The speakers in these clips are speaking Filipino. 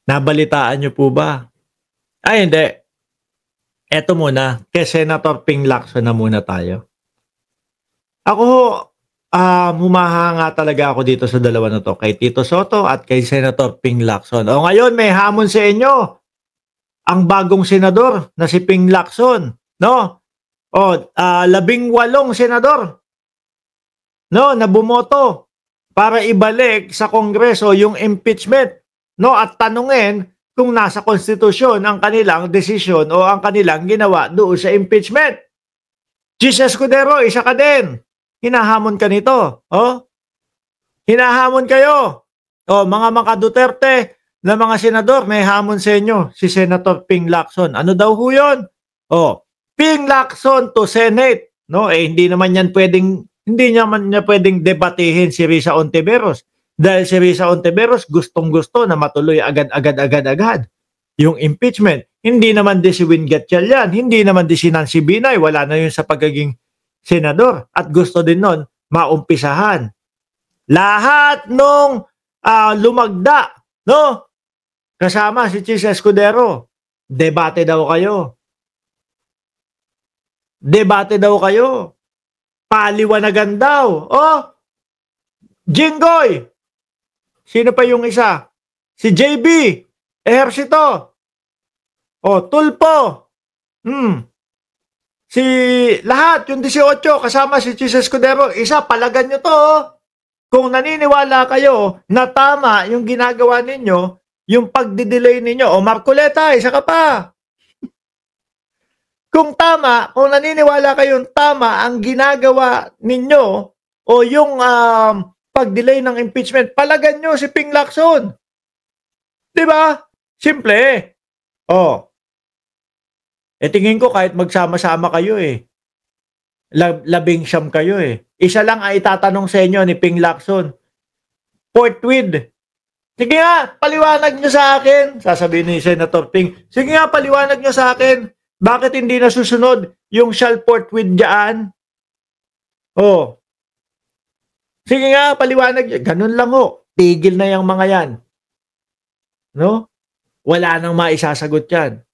Nabalitaan niyo po ba? Ay, hindi. Eto muna, kay Senator Ping Lacson na muna tayo. Ako, humahanga talaga ako dito sa dalawa na 'to, kay Tito Soto at kay Senator Ping Lacson. O ngayon may hamon sa inyo, ang bagong senador na si Ping Lacson, no? O, 18 senador, no, na bumoto para ibalik sa Kongreso yung impeachment, no, at tanungin kung nasa konstitusyon ang kanilang desisyon o ang kanilang ginawa doon sa impeachment. Chis Escudero, isa ka din. Hinahamon ka nito. Oh, hinahamon kayo. Oh, mga Duterte na mga senador, may hamon sa inyo. Si Senator Ping Lacson. Ano daw ho yun? Oh, Ping Lacson to Senate. No, hindi naman niya pwedeng debatihin si Risa Ontiveros. Dahil si Risa Ontiveros gustong-gusto na matuloy agad yung impeachment. Hindi naman din si Win Gatchalian, hindi naman din si Nancy Binay, wala na yun sa pagiging senador. At gusto din nun maumpisahan. Lahat nung lumagda, no? Kasama si Chis Escudero, debate daw kayo. Debate daw kayo. Paliwanagan daw. Oh, Jinggoy. Sino pa yung isa? Si JB. Ejercito. Oh, Tulpo. Si lahat, yung 18, kasama si Chis Escudero, isa, palagan nyo to. Oh. Kung naniniwala kayo na tama yung ginagawa ninyo, yung pagdidelay ninyo, o Marcoleta, isa ka pa. Kung naniniwala kayong tama ang ginagawa ninyo, o yung pag-delay ng impeachment, palagan nyo si Ping Lacson. Diba? Simple. Oh. Tingin ko kahit magsama-sama kayo 19 kayo Isa lang ang itatanong sa inyo ni Ping Lacson. Forthwith. Sige nga, paliwanag nyo sa akin. Sasabihin ni Senator Ping, sige nga, paliwanag nyo sa akin. Bakit hindi nasusunod yung shall forthwith dyan? Oh. Sige nga, paliwanag nyo. Ganun lang ho. Tigil na yung mga yan. No? Wala nang maisasagot yan.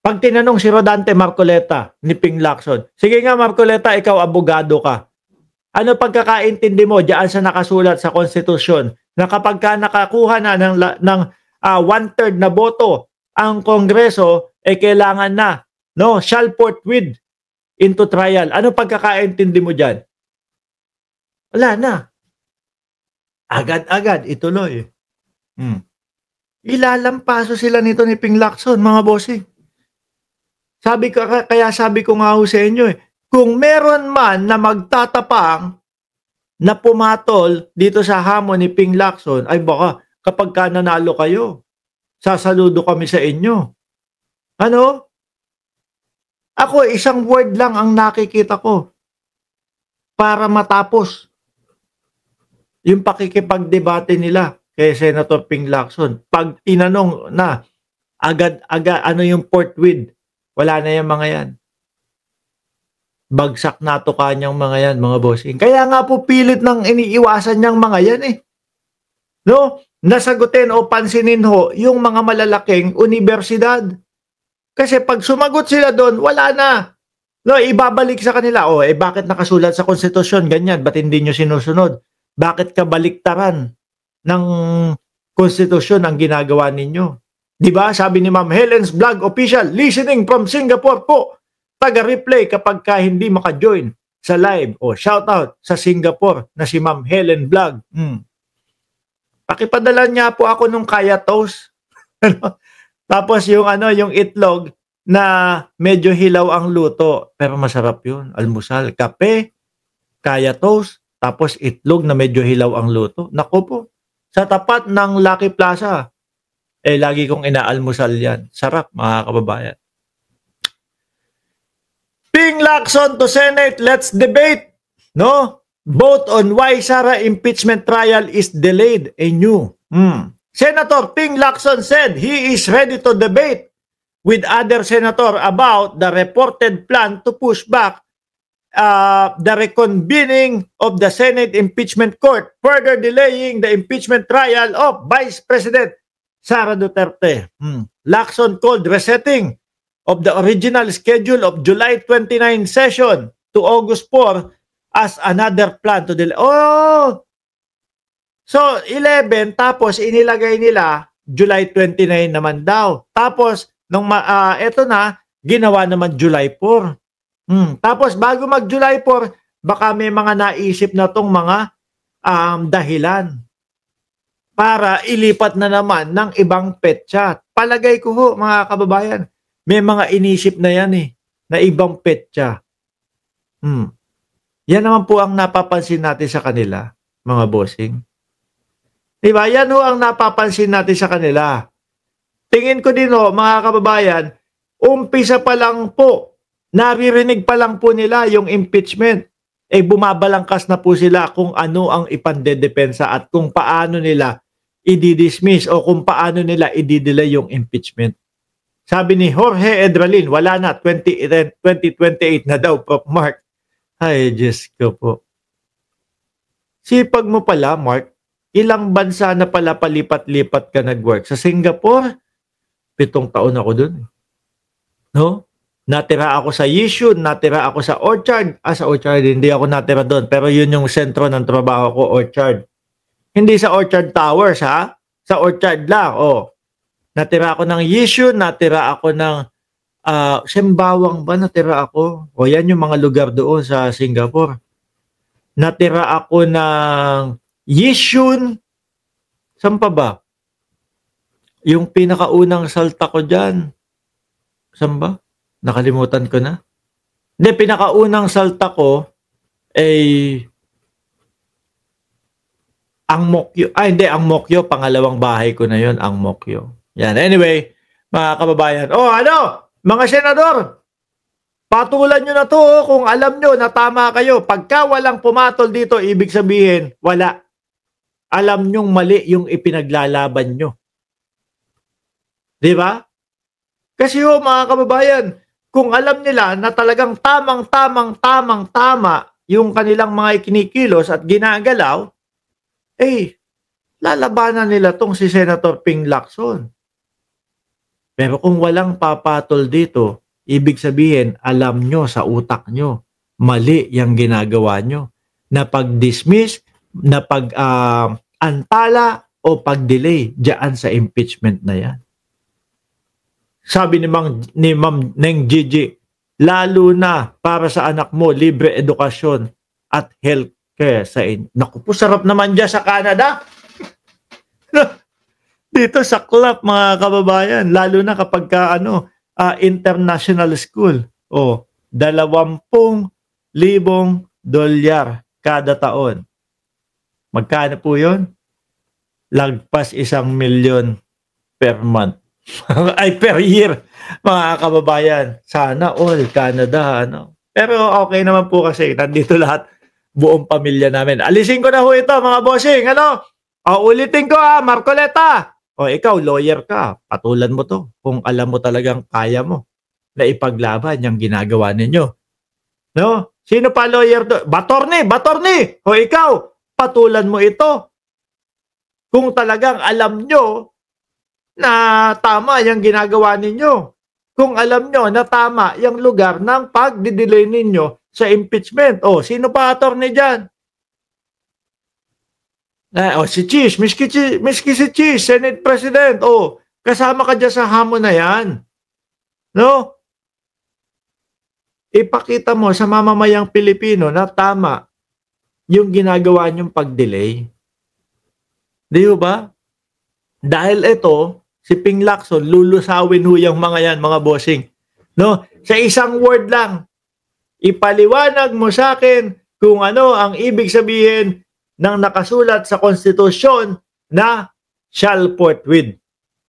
Pag tinanong si Rodante Marcoleta ni Ping Lacson, sige nga Marcoleta, ikaw abogado ka. Ano pagkakaintindi mo diyan sa nakasulat sa konstitusyon na kapag ka nakakuha na ng 1/3 na boto ang Kongreso, kailangan na, no, shall forthwith into trial. Ano pagkakaintindi mo diyan? Wala na. Agad-agad ituloy. Ilalampaso sila nito ni Ping Lacson, mga bossing. Kaya sabi ko nga ho sa inyo kung meron man na magtatapang na pumatol dito sa hamon ni Ping Lacson, ay baka kapag ka nanalo kayo, sasaludo kami sa inyo. Ano? Ako, isang word lang ang nakikita ko para matapos yung pakikipagdebate nila kay Senator Ping Lacson. Pag tinanong na agad-agad ano yung forthwith, wala na yung mga yan. Bagsak na to kanyang mga yan, mga bossing. Kaya nga po pilit nang iniiwasan niyang mga yan No? Nasagutin o pansinin ho yung mga malalaking universidad. Kasi pag sumagot sila doon, wala na. No, ibabalik sa kanila. Bakit nakasulat sa konstitusyon? Ganyan, ba't hindi nyo sinusunod? Bakit kabaliktaran ng konstitusyon ang ginagawa ninyo? Diba? Sabi ni Ma'am Helen's Vlog Official, listening from Singapore po. Taga-replay kapag ka hindi maka-join sa live. Shout out sa Singapore na si Ma'am Helen Vlog. Pakipadala niya po ako nung kaya toast. Tapos yung itlog na medyo hilaw ang luto. Pero masarap yun. Almusal, kape, kaya toast, tapos itlog na medyo hilaw ang luto. Naku po. Sa tapat ng Lucky Plaza, lagi kong inaalmusal yan. Sarap, mga kababayan. Ping Lacson to Senate, let's debate. No? Vote on why Sara impeachment trial is delayed. Senator Ping Lacson said he is ready to debate with other senator about the reported plan to push back the reconvening of the Senate Impeachment Court, further delaying the impeachment trial of Vice President Sara Duterte. Lacson called resetting of the original schedule of July 29 session to August 4 as another plan to delay. Oh! So, 11, tapos inilagay nila July 29 naman daw. Tapos, eto na, ginawa naman July 4. Tapos, bago mag-July 4, baka may mga naisip na tong mga dahilan para ilipat na naman ng ibang petsa. Palagay ko ho, mga kababayan, may mga inisip na yan na ibang petsa. Yan naman po ang napapansin natin sa kanila, mga bossing. Diba? Yan ho ang napapansin natin sa kanila. Tingin ko din ho, mga kababayan, umpisa pa lang po, naririnig pa lang po nila yung impeachment. Bumabalangkas na po sila kung ano ang ipandedepensa at kung paano nila i-dismiss o kung paano nila i-delay yung impeachment. Sabi ni Jorge Edralin, wala na, 2028 na daw, Prof. Mark. Ay, Diyos ko po. Sipag mo pala, Mark. Ilang bansa na pala palipat-lipat ka nag-work? Sa Singapore, 7 taon ako dun. No? Natira ako sa Yishun, natira ako sa Orchard. Sa Orchard, hindi ako natira doon. Pero yun yung sentro ng trabaho ko, Orchard. Hindi sa Orchard Towers, ha? Sa Orchard lang, Natira ako ng Yishun, natira ako ng Sembawang ba natira ako? Yan yung mga lugar doon sa Singapore. Natira ako ng Yishun. Saan pa ba? Yung pinakaunang salta ko dyan. Saan ba? Nakalimutan ko na. Hindi, pinakaunang salta ko ang Mokyo. Hindi, ang Mokyo. Pangalawang bahay ko na yon, ang Mokyo. Yan. Anyway, mga kababayan. Mga senador, patulan nyo na to kung alam nyo na tama kayo. Pagka walang pumatol dito, ibig sabihin, wala. Alam nyong mali yung ipinaglalaban nyo. Di ba? Kasi mga kababayan, kung alam nila na talagang tama yung kanilang mga ikinikilos at ginagalaw, lalabanan nila tong si Senator Ping Lacson. Pero kung walang papatol dito, ibig sabihin, alam nyo sa utak nyo, mali yung ginagawa nyo. Na pag-dismiss, na pag-antala o pag-delay dyan sa impeachment na yan. Sabi ni Ma'am Neng Gigi, lalo na para sa anak mo, libre edukasyon at healthcare sa inyo. Naku po, sarap naman dyan sa Canada. Dito sa club, mga kababayan, lalo na kapag international school. $20,000 kada taon. Magkano po yun? Lagpas 1,000,000 per month. Per year, mga kababayan. Sana all, Canada, Pero okay naman po kasi, nandito lahat, buong pamilya namin. Alisin ko na ho ito, mga bossing. Ulitin ko, Marcoleta. Ikaw, lawyer ka. Patulan mo to kung alam mo talagang kaya mo na ipaglaban yung ginagawa ninyo. No? Sino pa lawyer to? Batorni! Ikaw, patulan mo ito. Kung talagang alam nyo na tama yung ginagawa ninyo. Kung alam nyo na tama yung lugar ng pag-delay ninyo sa impeachment. Sino pa attorney dyan? Si Cheese, miski si Cheese, Senate President, kasama ka dyan sa hamon na yan. No? Ipakita mo sa mamamayang Pilipino na tama yung ginagawa niyong pag-delay. Di ba? Dahil ito, si Ping Lacson, lulusawin ho yung mga yan, mga bossing. No? Sa isang word lang, ipaliwanag mo sa akin kung ano ang ibig sabihin ng nakasulat sa konstitusyon na shall forthwith.